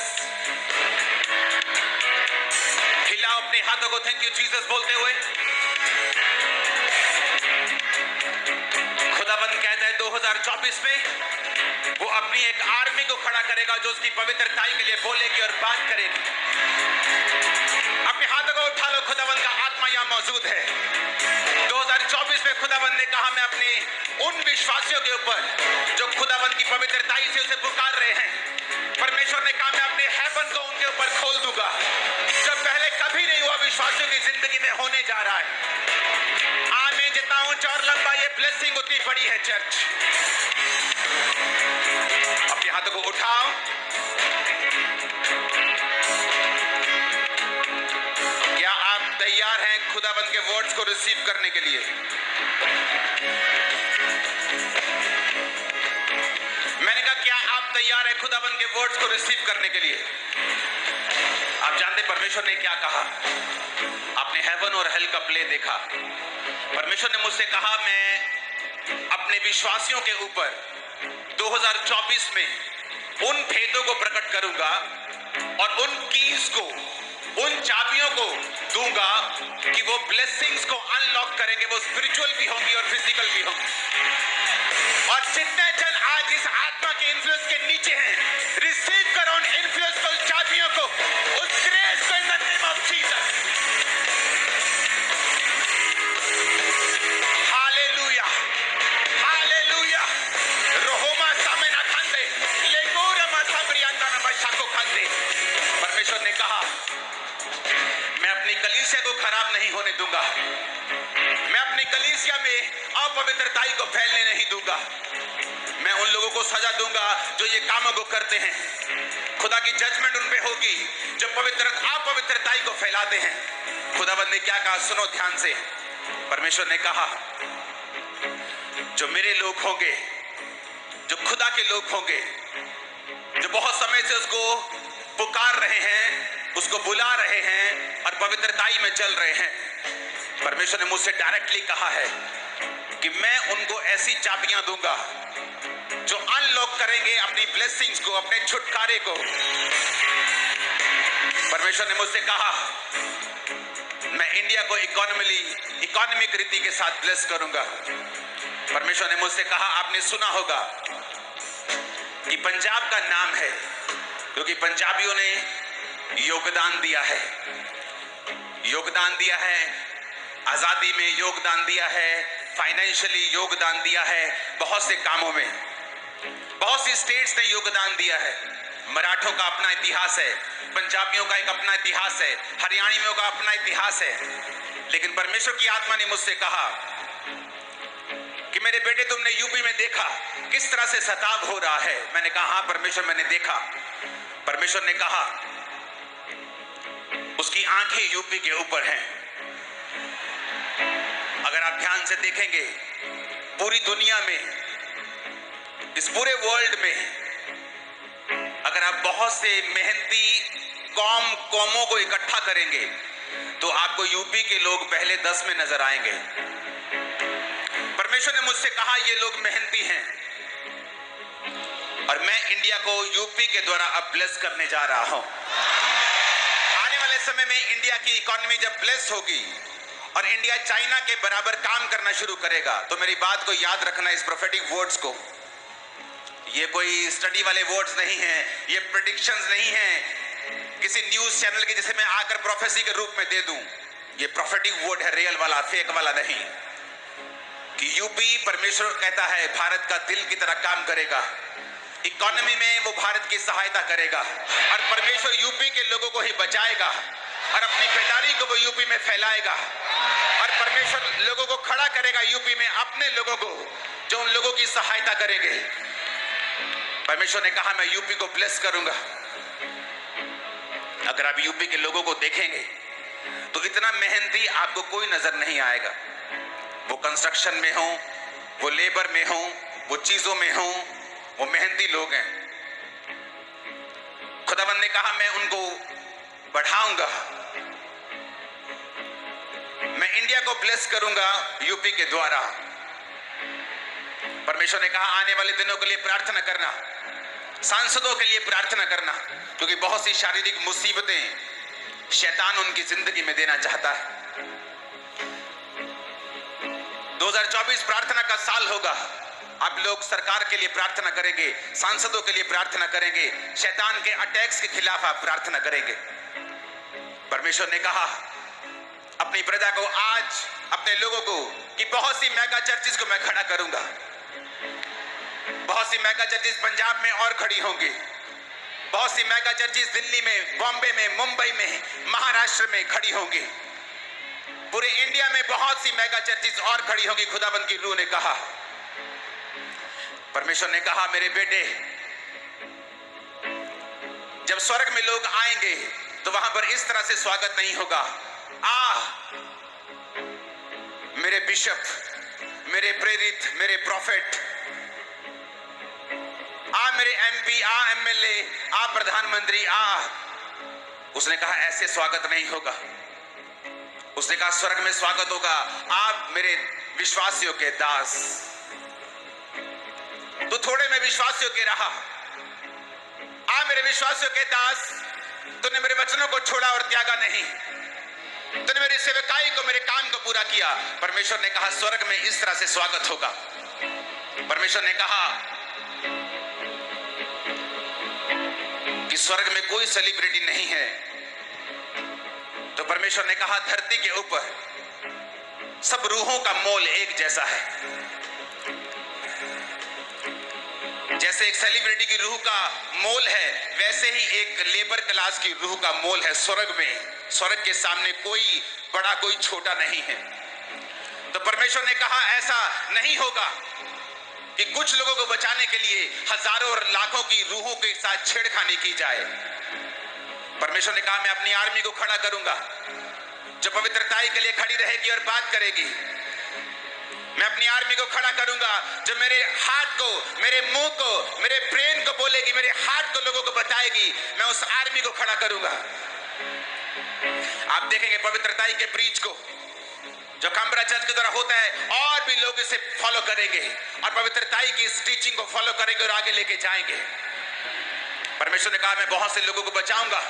Jesus. हिलाओ अपने हाथों को थैंक यू जीसस बोलते हुए। खुदाबंद कहता है 2024 में वो अपनी एक आर्मी को खड़ा करेगा जो उसकी पवित्रताई के लिए बोलेगी और बात करेगी। अपने हाथों को उठा लो, खुदाबंद का आत्मा यहां मौजूद है। 2024 में खुदाबंद ने कहा मैं अपने उन विश्वासियों के ऊपर जो खुदाबंद की पवित्रताई से उसे पुकार रहे हैं, परमेश्वर ने कहा मैं अपने हेवन को उनके ऊपर खोल दूंगा जब पहले कभी नहीं हुआ विश्वासियों की जिंदगी में होने जा रहा है। आमीन। जितना ऊंचा और लंबा ये ब्लेसिंग उतनी बड़ी है चर्च। अपने हाथों को उठाओ। क्या आप तैयार हैं खुदाबंद के वर्ड्स को रिसीव करने के लिए? मैंने कहा क्या आप तैयार हैं खुदाबंद के वर्ड्स को रिसीव करने के लिए? आप जानते परमेश्वर ने क्या कहा? आपने हेवन और हेल का प्ले देखा। परमेश्वर ने मुझसे कहा मैं अपने विश्वासियों के ऊपर 2024 में उन भेदों को प्रकट करूंगा और उन कीज को, उन चाबियों को दूंगा कि वो ब्लेसिंग्स को अनलॉक करेंगे। वो स्पिरिचुअल भी होंगी और फिजिकल भी होंगी। और जितने जन आज इस आत्मा के इन्फ्लुएंस के नीचे हैं, रिसीव करो उन इन्फ्लुएंसफुल चाबियों को, उस ग्रेस को in the name of Jesus. Hallelujah, hallelujah. रोहोमा सामेना खंदे, लेगोरा माथाब्रियांदा नमशाको खंदे। परमेश्वर ने कहा मैं अपनी कलीसिया को खराब नहीं होने दूंगा। मैं अपनी कलीसिया में अपवित्रताई को फैलने नहीं दूंगा। मैं उन लोगों को सजा दूंगा जो ये कामों को करते हैं। खुदा की जजमेंट उन पे होगी जो अपवित्रताई को फैलाते हैं। खुदाबंद ने क्या कहा सुनो ध्यान से। परमेश्वर ने कहा जो मेरे लोग होंगे, जो खुदा के लोग होंगे, जो बहुत समय से उसको पुकार रहे हैं, उसको बुला रहे हैं और पवित्रताई में चल रहे हैं, परमेश्वर ने मुझसे डायरेक्टली कहा है कि मैं उनको ऐसी चाबियां दूंगा जो अनलॉक करेंगे अपनी ब्लेसिंग्स को, अपने छुटकारे को। परमेश्वर ने मुझसे कहा मैं इंडिया को इकोनॉमिक रीति के साथ ब्लेस करूंगा। परमेश्वर ने मुझसे कहा आपने सुना होगा कि पंजाब का नाम है क्योंकि पंजाबियों ने योगदान दिया है, योगदान दिया है, आजादी में योगदान दिया है, फाइनेंशियली योगदान दिया है, बहुत से कामों में बहुत सी स्टेट्स ने योगदान दिया है। मराठों का अपना इतिहास है, पंजाबियों का एक अपना इतिहास है, हरियाणवियों का अपना इतिहास है। लेकिन परमेश्वर की आत्मा ने मुझसे कहा कि मेरे बेटे तुमने यूपी में देखा किस तरह से सताव हो रहा है। मैंने कहा हाँ परमेश्वर मैंने देखा। परमेश्वर ने कहा उसकी आंखें यूपी के ऊपर हैं। अगर आप ध्यान से देखेंगे पूरी दुनिया में, इस पूरे वर्ल्ड में अगर आप बहुत से मेहनती कौमों को इकट्ठा करेंगे तो आपको यूपी के लोग पहले 10 में नजर आएंगे। परमेश्वर ने मुझसे कहा ये लोग मेहनती हैं और मैं इंडिया को यूपी के द्वारा अब ब्लेस करने जा रहा हूं। आने वाले समय में इंडिया की इकोनॉमी जब ब्लेस होगी और इंडिया चाइना के बराबर काम करना शुरू करेगा, तो मेरी बात को याद रखना, इस प्रोफेटिक वर्ड्स को। ये कोई स्टडी वाले वर्ड्स नहीं हैं, ये प्रेडिक्शंस नहीं हैं किसी न्यूज चैनल के जिसे मैं आकर प्रोफेसी के रूप में दे दूं। ये प्रोफेटिक वर्ड है, रियल वाला, फेक वाला नहीं। कि यूपी परमेश्वर कहता है भारत का दिल की तरह काम करेगा, इकोनॉमी में वो भारत की सहायता करेगा और परमेश्वर यूपी के लोगों को ही बचाएगा और अपनी बेदारी को वो यूपी में फैलाएगा और परमेश्वर लोगों को खड़ा करेगा यूपी में, अपने लोगों को जो उन लोगों की सहायता करेंगे। परमेश्वर ने कहा मैं यूपी को ब्लेस करूंगा। अगर आप यूपी के लोगों को देखेंगे तो इतना मेहनती आपको कोई नजर नहीं आएगा। वो कंस्ट्रक्शन में हो, वो लेबर में हो, वो चीजों में हो, वो मेहनती लोग हैं। खुदावंद ने कहा मैं उनको बढ़ाऊंगा, मैं इंडिया को ब्लेस करूंगा यूपी के द्वारा। परमेश्वर ने कहा आने वाले दिनों के लिए प्रार्थना करना सांसदों के लिए प्रार्थना करना, क्योंकि बहुत सी शारीरिक मुसीबतें शैतान उनकी जिंदगी में देना चाहता है। 2024 प्रार्थना का साल होगा। आप लोग सरकार के लिए प्रार्थना करेंगे, सांसदों के लिए प्रार्थना करेंगे, शैतान के अटैक्स के खिलाफ आप प्रार्थना करेंगे। परमेश्वर ने कहा अपनी प्रजा को, आज अपने लोगों को, कि बहुत सी मेगा चर्चिस को मैं खड़ा करूंगा। बहुत सी मेगा चर्चिस पंजाब में और खड़ी होंगी। बहुत सी मेगा चर्चिस दिल्ली में, बॉम्बे में, मुंबई में, महाराष्ट्र में खड़ी होंगी। पूरे इंडिया में बहुत सी मेगा चर्चिस और खड़ी होंगी। खुदाबंद की रूह ने कहा, परमेश्वर ने कहा, मेरे बेटे, जब स्वर्ग में लोग आएंगे तो वहां पर इस तरह से स्वागत नहीं होगा। मेरे बिशप, मेरे प्रेरित, मेरे प्रॉफिट, मेरे एमपी, एमएलए, प्रधानमंत्री, उसने कहा ऐसे स्वागत नहीं होगा। उसने कहा स्वर्ग में स्वागत होगा, आप मेरे विश्वासियों के दास। तू थोड़े में विश्वासियों के रहा, मेरे विश्वासियों के दास। तूने मेरे वचनों को छोड़ा और त्यागा नहीं। तूने मेरी सेवकाई को, मेरे काम को पूरा किया। परमेश्वर ने कहा स्वर्ग में इस तरह से स्वागत होगा। परमेश्वर ने कहा कि स्वर्ग में कोई सेलिब्रिटी नहीं है। तो परमेश्वर ने कहा धरती के ऊपर सब रूहों का मोल एक जैसा है। जैसे एक सेलिब्रिटी की रूह का मोल है, वैसे ही एक लेबर क्लास की रूह का मोल है स्वर्ग में। स्वर्ग के सामने कोई बड़ा, कोई छोटा नहीं है। तो परमेश्वर ने कहा ऐसा नहीं होगा कि कुछ लोगों को बचाने के लिए हजारों और लाखों की रूहों के साथ छेड़खानी की जाए। परमेश्वर ने कहा मैं अपनी आर्मी को खड़ा करूंगा जो पवित्रताई के लिए खड़ी रहेगी और बात करेगी। मैं अपनी आर्मी को खड़ा करूंगा जो मेरे हाथ को, मेरे मुंह को, मेरे ब्रेन को बोलेगी, मेरे हाथ को लोगों को बताएगी। मैं उस आर्मी को खड़ा करूंगा। आप देखेंगे पवित्रताई के प्रीच को जो कैम्ब्रा चर्च के द्वारा होता है, और भी लोग इसे फॉलो करेंगे और पवित्रताई की इस टीचिंग को फॉलो करेंगे और आगे लेके जाएंगे। परमेश्वर ने कहा मैं बहुत से लोगों को बचाऊंगा।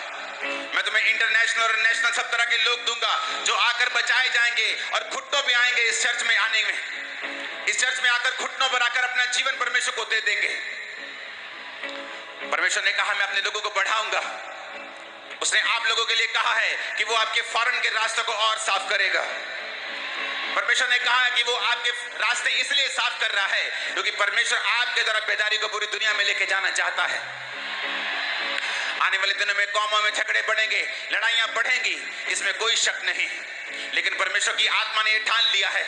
मैं तुम्हें इंटरनेशनल और नेशनल सब तरह के लोग दूंगा जो आकर बचाए जाएंगे और घुटनों पे आएंगे इस चर्च में आने में। इस चर्च में आकर घुटनों पर आकर अपना जीवन परमेश्वर को दे देंगे। परमेश्वर ने कहा मैं अपने लोगों को बढ़ाऊंगा। उसने आप लोगों के लिए कहा है कि वो आपके फॉरेन के रास्तों को और साफ करेगा। परमेश्वर ने कहा कि वो आपके रास्ते इसलिए साफ कर रहा है क्योंकि परमेश्वर आपके द्वारा बेदारी को पूरी दुनिया में लेके जाना चाहता है। आने वाले दिनों में कौमों में झगड़े बढ़ेंगे, लड़ाइयां बढ़ेंगी, इसमें कोई शक नहीं। लेकिन परमेश्वर की आत्मा ने ठान लिया है।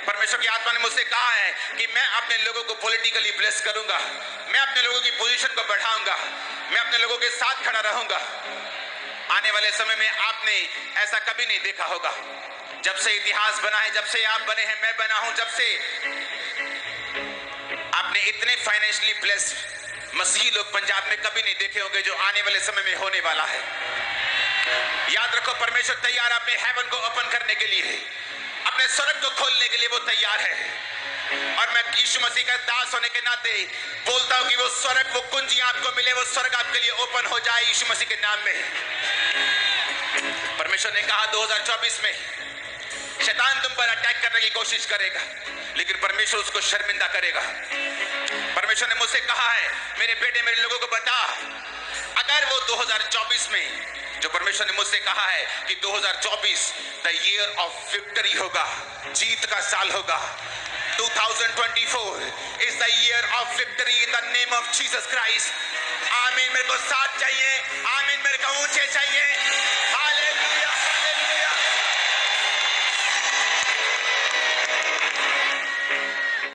परमेश्वर की आत्मा ने मुझसे कहा है कि मैं अपने लोगों को पॉलिटिकली ब्लेस करूंगा। मैं अपने लोगों की पोजीशन को बढ़ाऊंगा। मैं अपने लोगों के साथ खड़ा रहूंगा। आने वाले समय में आपने ऐसा कभी नहीं देखा होगा। जब से इतिहास बना है, जब से आप बने हैं, मैं बना हूं, जब से आपने इतने फाइनेंशियली ब्लेस्ड मसीही लोग पंजाब में कभी नहीं देखे होंगे जो आने वाले समय में होने वाला है। याद रखो परमेश्वर तैयार अपने हेवन को ओपन करने के लिए, अपने स्वर्ग को खोलने के लिए वो तैयार है। और मैं यीशु मसीह का दास होने के नाते बोलता हूं कि वो स्वर्ग, वो कुंजी आपको मिले, वो स्वर्ग आपके लिए ओपन हो जाए यीशु मसीह के नाम में। परमेश्वर ने कहा 2024 में शैतान तुम पर अटैक करने की कोशिश करेगा, लेकिन परमेश्वर उसको शर्मिंदा करेगा। परमेश्वर ने मुझसे कहा है मेरे बेटे, मेरे लोगों को बता, अगर वो 2024 में, जो परमेश्वर ने मुझसे कहा है कि 2024 द ईयर ऑफ विक्ट्री होगा, जीत का साल होगा। 2024 is the year of victory in the name of Jesus Christ. आमीन। मेरे को साथ चाहिए, आमीन। मेरे को ऊंचे चाहिए।